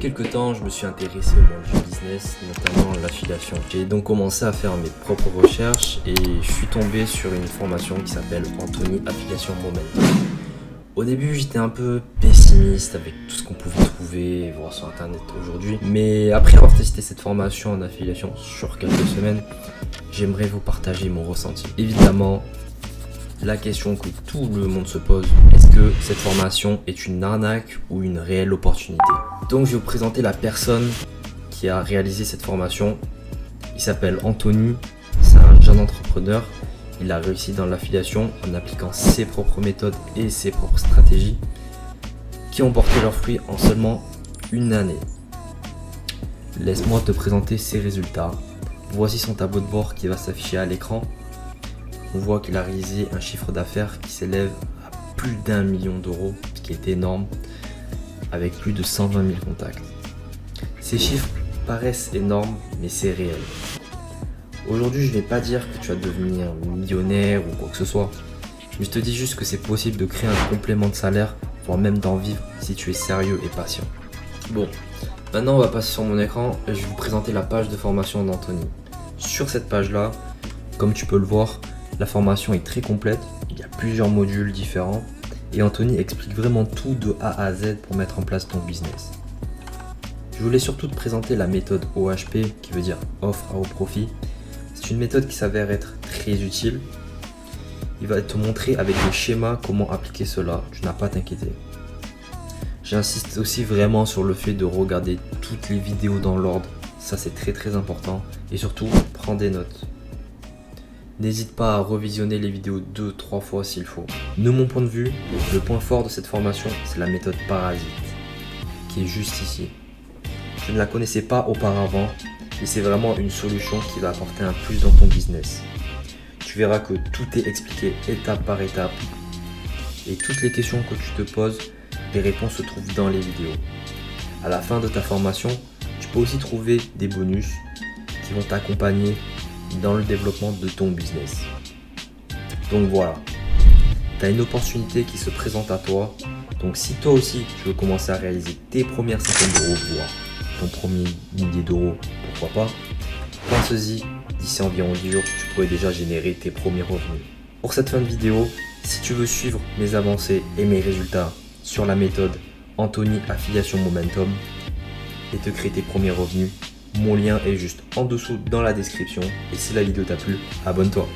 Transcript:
quelques temps, je me suis intéressé au monde du business, notamment l'affiliation. J'ai donc commencé à faire mes propres recherches et je suis tombé sur une formation qui s'appelle Anthony Affiliation Momentum. Au début, j'étais un peu pessimiste avec tout ce qu'on pouvait trouver et voir sur internet aujourd'hui. Mais après avoir testé cette formation en affiliation sur quelques semaines, j'aimerais vous partager mon ressenti. Évidemment, la question que tout le monde se pose, est-ce que cette formation est une arnaque ou une réelle opportunité? Donc je vais vous présenter la personne qui a réalisé cette formation. Il s'appelle Anthony, c'est un jeune entrepreneur. Il a réussi dans l'affiliation en appliquant ses propres méthodes et ses propres stratégies qui ont porté leurs fruits en seulement une année. Laisse-moi te présenter ses résultats. Voici son tableau de bord qui va s'afficher à l'écran. On voit qu'il a réalisé un chiffre d'affaires qui s'élève à plus d'1 million d'euros, ce qui est énorme, avec plus de 120 000 contacts. Ces chiffres paraissent énormes, mais c'est réel. Aujourd'hui, je ne vais pas dire que tu vas devenir millionnaire ou quoi que ce soit, mais je te dis juste que c'est possible de créer un complément de salaire, voire même d'en vivre si tu es sérieux et patient. Bon, maintenant on va passer sur mon écran et je vais vous présenter la page de formation d'Anthony. Sur cette page-là, comme tu peux le voir, la formation est très complète, il y a plusieurs modules différents et Anthony explique vraiment tout de A à Z pour mettre en place ton business. Je voulais surtout te présenter la méthode OHP qui veut dire offre à haut profit. C'est une méthode qui s'avère être très utile. Il va te montrer avec des schémas comment appliquer cela, tu n'as pas à t'inquiéter. J'insiste aussi vraiment sur le fait de regarder toutes les vidéos dans l'ordre, ça c'est très important et surtout prends des notes. N'hésite pas à revisionner les vidéos 2-3 fois s'il faut. De mon point de vue, le point fort de cette formation, c'est la méthode Parasite, qui est juste ici. Je ne la connaissais pas auparavant, et c'est vraiment une solution qui va apporter un plus dans ton business. Tu verras que tout est expliqué étape par étape, et toutes les questions que tu te poses, les réponses se trouvent dans les vidéos. À la fin de ta formation, tu peux aussi trouver des bonus qui vont t'accompagner dans le développement de ton business. Donc voilà, tu as une opportunité qui se présente à toi. Donc si toi aussi tu veux commencer à réaliser tes premières centaines d'euros, voire ton premier millier d'euros, pourquoi pas, pense-y, d'ici environ 10 jours, tu pourrais déjà générer tes premiers revenus. Pour cette fin de vidéo, si tu veux suivre mes avancées et mes résultats sur la méthode Anthony Affiliation Momentum et te créer tes premiers revenus, mon lien est juste en dessous dans la description et si la vidéo t'a plu, abonne-toi.